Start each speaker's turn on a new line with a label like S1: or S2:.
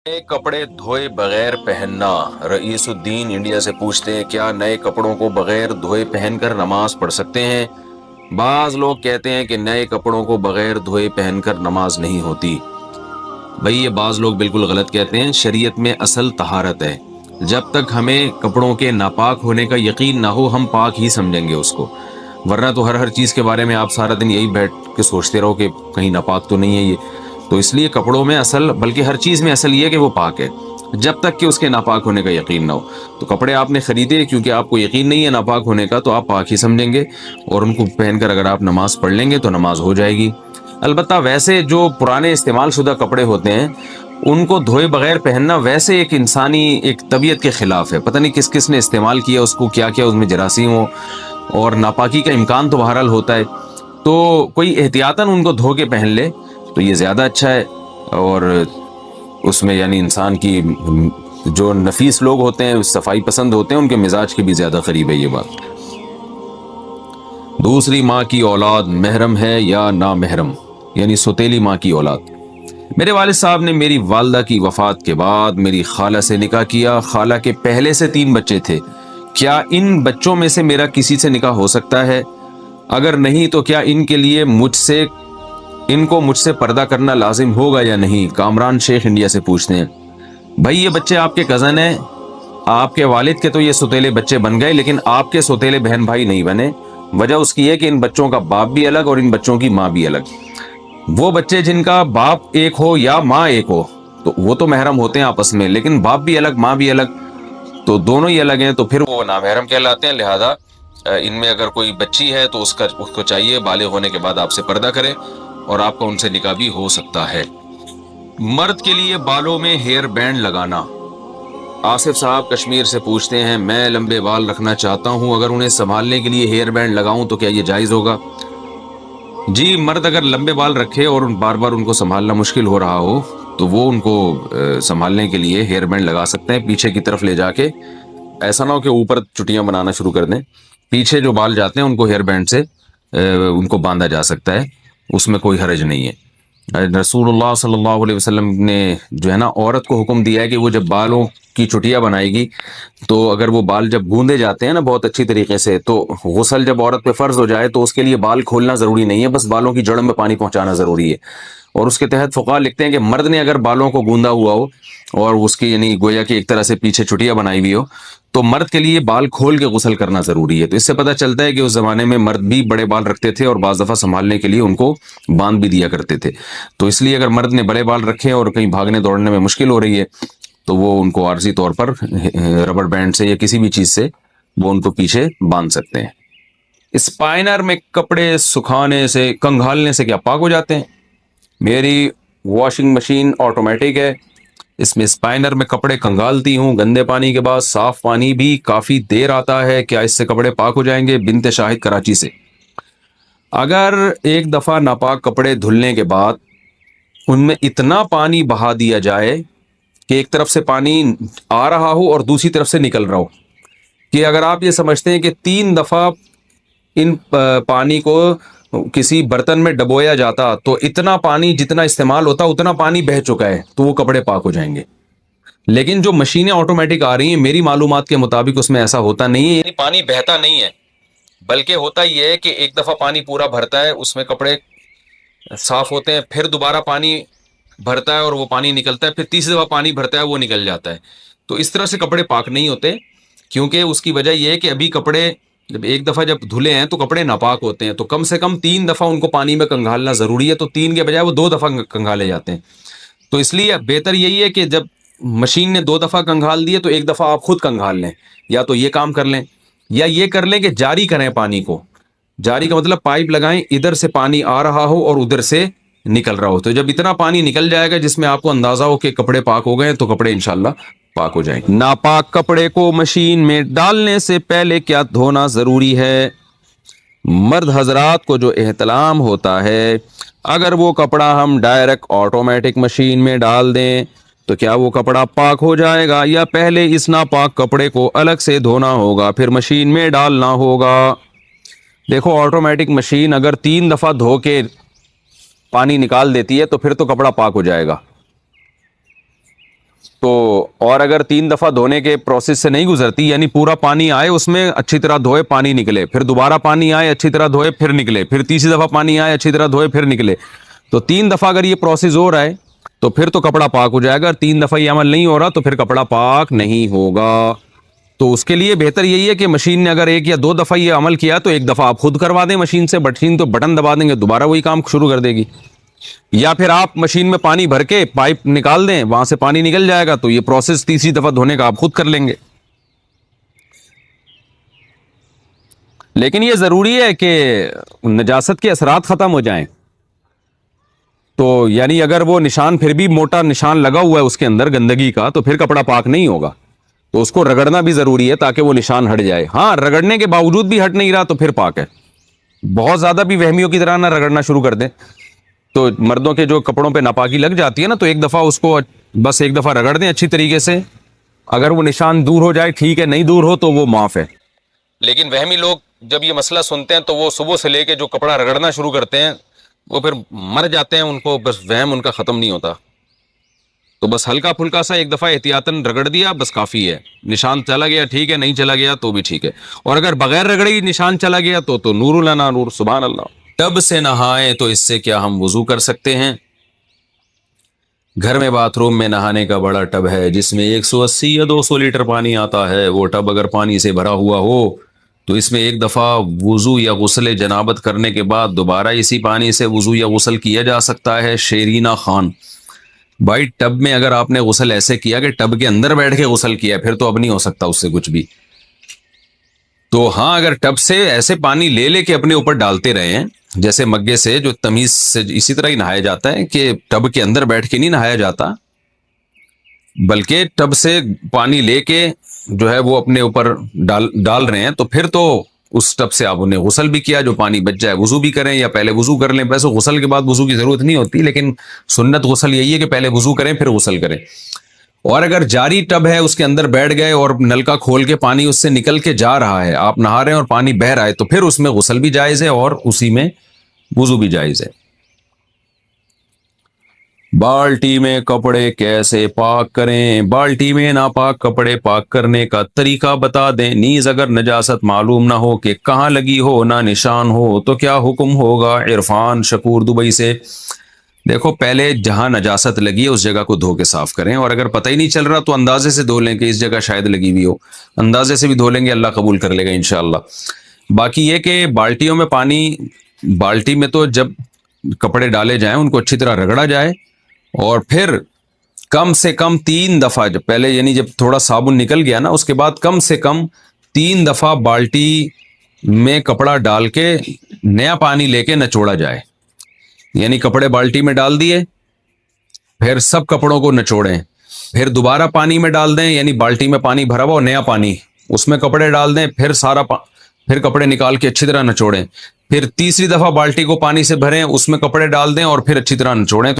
S1: نئے کپڑے دھوئے بغیر پہننا۔ رئیس الدین انڈیا سے پوچھتے ہیں کیا نئے کپڑوں کو بغیر دھوئے پہن کر نماز پڑھ سکتے ہیں؟ بعض لوگ کہتے ہیں کہ نئے کپڑوں کو بغیر دھوئے پہن کر نماز نہیں ہوتی۔ بھئی یہ بعض لوگ بالکل غلط کہتے ہیں۔ شریعت میں اصل طہارت ہے۔ جب تک ہمیں کپڑوں کے ناپاک ہونے کا یقین نہ ہو ہم پاک ہی سمجھیں گے اس کو، ورنہ تو ہر چیز کے بارے میں آپ سارا دن یہی بیٹھ کے سوچتے رہو کہ کہیں ناپاک تو نہیں ہے یہ۔ تو اس لیے کپڑوں میں اصل، بلکہ ہر چیز میں اصل یہ ہے کہ وہ پاک ہے، جب تک کہ اس کے ناپاک ہونے کا یقین نہ ہو۔ تو کپڑے آپ نے خریدے کیونکہ آپ کو یقین نہیں ہے ناپاک ہونے کا، تو آپ پاک ہی سمجھیں گے اور ان کو پہن کر اگر آپ نماز پڑھ لیں گے تو نماز ہو جائے گی۔ البتہ ویسے جو پرانے استعمال شدہ کپڑے ہوتے ہیں ان کو دھوئے بغیر پہننا ویسے ایک انسانی ایک طبیعت کے خلاف ہے۔ پتہ نہیں کس کس نے استعمال کیا اس کو، کیا کیا اس میں جراثیم ہو، اور ناپاکی کا امکان تو بہرحال ہوتا ہے۔ تو کوئی احتیاطاً ان کو دھو کے پہن لے تو یہ زیادہ اچھا ہے، اور اس میں یعنی انسان کی جو نفیس لوگ ہوتے ہیں، صفائی پسند ہوتے ہیں، ان کے مزاج کے بھی زیادہ قریب ہے یہ بات۔ دوسری ماں کی اولاد محرم ہے یا نامحرم، یعنی سوتیلی ماں کی اولاد؟ میرے والد صاحب نے میری والدہ کی وفات کے بعد میری خالہ سے نکاح کیا۔ خالہ کے پہلے سے 3 بچے تھے۔ کیا ان بچوں میں سے میرا کسی سے نکاح ہو سکتا ہے؟ اگر نہیں تو کیا ان کے لیے ان کو مجھ سے پردہ کرنا لازم ہوگا یا نہیں؟ کامران شیخ انڈیا سے پوچھتے ہیں۔ بھائی یہ بچے آپ کے کزن ہیں، آپ کے والد کے تو یہ سوتیلے بچے بن گئے، لیکن آپ کے سوتیلے بہن بھائی نہیں بنے۔ وجہ اس کی ہے کہ ان بچوں کا باپ بھی الگ اور ان بچوں کی ماں بھی الگ۔ وہ بچے جن کا باپ ایک ہو یا ماں ایک ہو تو وہ تو محرم ہوتے ہیں آپس میں، لیکن باپ بھی الگ ماں بھی الگ، تو دونوں ہی الگ ہیں، تو پھر وہ نامحرم کہلاتے ہیں۔ لہذا ان میں اگر کوئی بچی ہے تو اس کو چاہیے بالغ ہونے کے بعد آپ سے پردہ کرے، اور آپ کا ان سے نکاح بھی ہو سکتا ہے۔ مرد کے لیے بالوں میں ہیئر بینڈ لگانا۔ آصف صاحب کشمیر سے پوچھتے ہیں میں لمبے بال رکھنا چاہتا ہوں، اگر انہیں سنبھالنے کے لیے ہیئر بینڈ لگاؤں تو کیا یہ جائز ہوگا؟ جی، مرد اگر لمبے بال رکھے اور بار بار ان کو سنبھالنا مشکل ہو رہا ہو تو وہ ان کو سنبھالنے کے لیے ہیئر بینڈ لگا سکتے ہیں، پیچھے کی طرف لے جا کے۔ ایسا نہ ہو کہ اوپر چٹیاں بنانا شروع کر دیں، پیچھے جو بال جاتے ہیں ان کو ہیئر بینڈ سے ان کو باندھا جا سکتا ہے، اس میں کوئی حرج نہیں ہے۔ رسول اللہ صلی اللہ علیہ وسلم نے جو ہے نا عورت کو حکم دیا ہے کہ وہ جب بالوں کی چٹیاں بنائے گی تو اگر وہ بال جب گوندے جاتے ہیں نا بہت اچھی طریقے سے، تو غسل جب عورت پہ فرض ہو جائے تو اس کے لیے بال کھولنا ضروری نہیں ہے، بس بالوں کی جڑ میں پانی پہنچانا ضروری ہے۔ اور اس کے تحت فقہا لکھتے ہیں کہ مرد نے اگر بالوں کو گوندا ہوا ہو اور اس کی یعنی گویا کہ ایک طرح سے پیچھے چٹیاں بنائی ہوئی ہو تو مرد کے لیے بال کھول کے غسل کرنا ضروری ہے۔ تو اس سے پتہ چلتا ہے کہ اس زمانے میں مرد بھی بڑے بال رکھتے تھے اور بعض دفعہ سنبھالنے کے لیے ان کو باندھ بھی دیا کرتے تھے۔ تو اس لیے اگر مرد نے بڑے بال رکھے اور کہیں بھاگنے دوڑنے میں مشکل ہو رہی ہے تو وہ ان کو عارضی طور پر ربڑ بینڈ سے یا کسی بھی چیز سے وہ ان کو پیچھے باندھ سکتے ہیں۔ اسپائنر میں کپڑے سکھانے سے کنگھالنے سے کیا پاک ہو جاتے ہیں؟ میری واشنگ مشین آٹومیٹک ہے، اس میں اسپائنر میں کپڑے کنگالتی ہوں، گندے پانی کے بعد صاف پانی بھی کافی دیر آتا ہے، کیا اس سے کپڑے پاک ہو جائیں گے؟ بنت شاہد کراچی سے۔ اگر ایک دفعہ ناپاک کپڑے دھلنے کے بعد ان میں اتنا پانی بہا دیا جائے کہ ایک طرف سے پانی آ رہا ہو اور دوسری طرف سے نکل رہا ہو، کہ اگر آپ یہ سمجھتے ہیں کہ 3 دفعہ ان پانی کو کسی برتن میں ڈبویا جاتا تو اتنا پانی جتنا استعمال ہوتا اتنا پانی بہہ چکا ہے تو وہ کپڑے پاک ہو جائیں گے۔ لیکن جو مشینیں آٹومیٹک آ رہی ہیں میری معلومات کے مطابق اس میں ایسا ہوتا نہیں ہے، یعنی پانی بہتا نہیں ہے، بلکہ ہوتا یہ ہے کہ ایک دفعہ پانی پورا بھرتا ہے، اس میں کپڑے صاف ہوتے ہیں، پھر دوبارہ پانی بھرتا ہے اور وہ پانی نکلتا ہے، پھر تیسری دفعہ پانی بھرتا ہے وہ نکل جاتا ہے۔ تو اس طرح سے کپڑے پاک نہیں ہوتے، کیونکہ اس کی وجہ یہ ہے کہ ابھی کپڑے جب ایک دفعہ جب دھلے ہیں تو کپڑے ناپاک ہوتے ہیں، تو کم سے کم 3 دفعہ ان کو پانی میں کنگھالنا ضروری ہے، تو 3 کے بجائے وہ 2 دفعہ کنگھالے جاتے ہیں۔ تو اس لیے بہتر یہی ہے کہ جب مشین نے 2 دفعہ کنگھال دیے تو ایک دفعہ آپ خود کنگھال لیں، یا تو یہ کام کر لیں یا یہ کر لیں کہ جاری کریں پانی کو۔ جاری کا مطلب پائپ لگائیں، ادھر سے پانی آ رہا ہو اور ادھر سے نکل رہا ہو، تو جب اتنا پانی نکل جائے گا جس میں آپ کو اندازہ ہو کہ کپڑے پاک ہو گئے تو کپڑے انشاءاللہ پاک ہو جائیں گے۔ ناپاک کپڑے کو مشین میں ڈالنے سے پہلے کیا دھونا ضروری ہے؟ مرد حضرات کو جو احتلام ہوتا ہے، اگر وہ کپڑا ہم ڈائریکٹ آٹومیٹک مشین میں ڈال دیں تو کیا وہ کپڑا پاک ہو جائے گا، یا پہلے اس ناپاک کپڑے کو الگ سے دھونا ہوگا پھر مشین میں ڈالنا ہوگا؟ دیکھو آٹومیٹک مشین اگر 3 دفعہ دھو کے پانی نکال دیتی ہے تو پھر تو کپڑا پاک ہو جائے گا، تو اور اگر 3 دفعہ دھونے کے پروسیس سے نہیں گزرتی، یعنی پورا پانی آئے اس میں اچھی طرح دھوئے پانی نکلے، پھر دوبارہ پانی آئے اچھی طرح دھوئے پھر نکلے، پھر تیسری دفعہ پانی آئے اچھی طرح دھوئے پھر نکلے، تو 3 دفعہ اگر یہ پروسیس ہو رہا ہے تو پھر تو کپڑا پاک ہو جائے گا، اور 3 دفعہ یہ عمل نہیں ہو رہا تو پھر کپڑا پاک نہیں ہوگا۔ تو اس کے لیے بہتر یہی ہے کہ مشین نے اگر 1 یا 2 دفعہ یہ عمل کیا تو 1 دفعہ آپ خود کروا دیں مشین سے، مشین تو بٹن دبا دیں گے دوبارہ وہی کام شروع کر دے گی، یا پھر آپ مشین میں پانی بھر کے پائپ نکال دیں، وہاں سے پانی نکل جائے گا تو یہ پروسیس تیسری دفعہ دھونے کا آپ خود کر لیں گے۔ لیکن یہ ضروری ہے کہ نجاست کے اثرات ختم ہو جائیں، تو یعنی اگر وہ نشان پھر بھی موٹا نشان لگا ہوا ہے اس کے اندر گندگی کا تو پھر کپڑا پاک نہیں ہوگا، تو اس کو رگڑنا بھی ضروری ہے تاکہ وہ نشان ہٹ جائے۔ ہاں رگڑنے کے باوجود بھی ہٹ نہیں رہا تو پھر پاک ہے۔ بہت زیادہ بھی وہمیوں کی طرح نہ رگڑنا شروع کر دیں، تو مردوں کے جو کپڑوں پہ ناپاکی لگ جاتی ہے نا، تو 1 دفعہ اس کو بس 1 دفعہ رگڑ دیں اچھی طریقے سے، اگر وہ نشان دور ہو جائے ٹھیک ہے، نہیں دور ہو تو وہ معاف ہے۔ لیکن وہمی لوگ جب یہ مسئلہ سنتے ہیں تو وہ صبح سے لے کے جو کپڑا رگڑنا شروع کرتے ہیں وہ پھر مر جاتے ہیں، ان کو بس وہم ان کا ختم نہیں ہوتا۔ تو بس ہلکا پھلکا سا 1 دفعہ احتیاطاً رگڑ دیا بس کافی ہے، نشان چلا گیا ٹھیک ہے، نہیں چلا گیا تو بھی ٹھیک ہے، اور اگر بغیر رگڑے ہی نشان چلا گیا تو نور لنا نور، سبحان اللہ۔ ٹب سے نہائیں تو اس سے کیا ہم وضو کر سکتے ہیں؟ گھر میں باتھ روم میں نہانے کا بڑا ٹب ہے جس میں 180 یا 200 لیٹر پانی آتا ہے، وہ ٹب اگر پانی سے بھرا ہوا ہو تو اس میں 1 دفعہ وضو یا غسل جنابت کرنے کے بعد دوبارہ اسی پانی سے وضو یا غسل کیا جا سکتا ہے۔ شیرینہ خان: بھائی ٹب میں اگر آپ نے غسل ایسے کیا کہ ٹب کے اندر بیٹھ کے غسل کیا پھر تو اب نہیں ہو سکتا اس سے کچھ بھی۔ تو ہاں اگر ٹب سے ایسے پانی لے کے اپنے اوپر ڈالتے رہے ہیں جیسے مگے سے جو تمیز سے اسی طرح ہی نہایا جاتا ہے، کہ ٹب کے اندر بیٹھ کے نہیں نہایا جاتا بلکہ ٹب سے پانی لے کے جو ہے وہ اپنے اوپر ڈال رہے ہیں، تو پھر تو اس ٹب سے آپ انہیں غسل بھی کیا، جو پانی بچ جائے وضو بھی کریں یا پہلے وضو کر لیں۔ ویسے غسل کے بعد وضو کی ضرورت نہیں ہوتی، لیکن سنت غسل یہی ہے کہ پہلے وضو کریں پھر غسل کریں۔ اور اگر جاری ٹب ہے اس کے اندر بیٹھ گئے اور نلکا کھول کے پانی اس سے نکل کے جا رہا ہے، آپ نہا رہے ہیں اور پانی بہ رہا ہے، تو پھر اس میں غسل بھی جائز ہے اور اسی میں وضو بھی جائز ہے۔ بالٹی میں کپڑے کیسے پاک کریں؟ بالٹی میں ناپاک کپڑے پاک کرنے کا طریقہ بتا دیں، نیز اگر نجاست معلوم نہ ہو کہ کہاں لگی ہو نہ نشان ہو تو کیا حکم ہوگا؟ عرفان شکور دبئی سے: دیکھو پہلے جہاں نجاست لگی ہے اس جگہ کو دھو کے صاف کریں، اور اگر پتہ ہی نہیں چل رہا تو اندازے سے دھو لیں کہ اس جگہ شاید لگی ہوئی ہو، اندازے سے بھی دھو لیں گے اللہ قبول کر لے گا انشاءاللہ۔ باقی یہ کہ بالٹیوں میں پانی، بالٹی میں تو جب کپڑے ڈالے جائیں ان کو اچھی طرح رگڑا جائے، اور پھر کم سے کم 3 دفعہ، جب پہلے یعنی جب تھوڑا صابن نکل گیا نا اس کے بعد کم سے کم 3 دفعہ بالٹی میں کپڑا ڈال کے نیا پانی لے کے نچوڑا جائے، یعنی کپڑے بالٹی میں ڈال دیے پھر سب کپڑوں کو نچوڑیں، پھر دوبارہ پانی میں ڈال دیں، یعنی بالٹی میں پانی بھرا ہوا اور نیا پانی اس میں کپڑے ڈال دیں، پھر پھر کپڑے نکال کے اچھی طرح نچوڑیں، پھر تیسری دفعہ بالٹی کو پانی سے بھریں اس میں کپڑے ڈال دیں اور پھر اچھی طرح نچوڑیں۔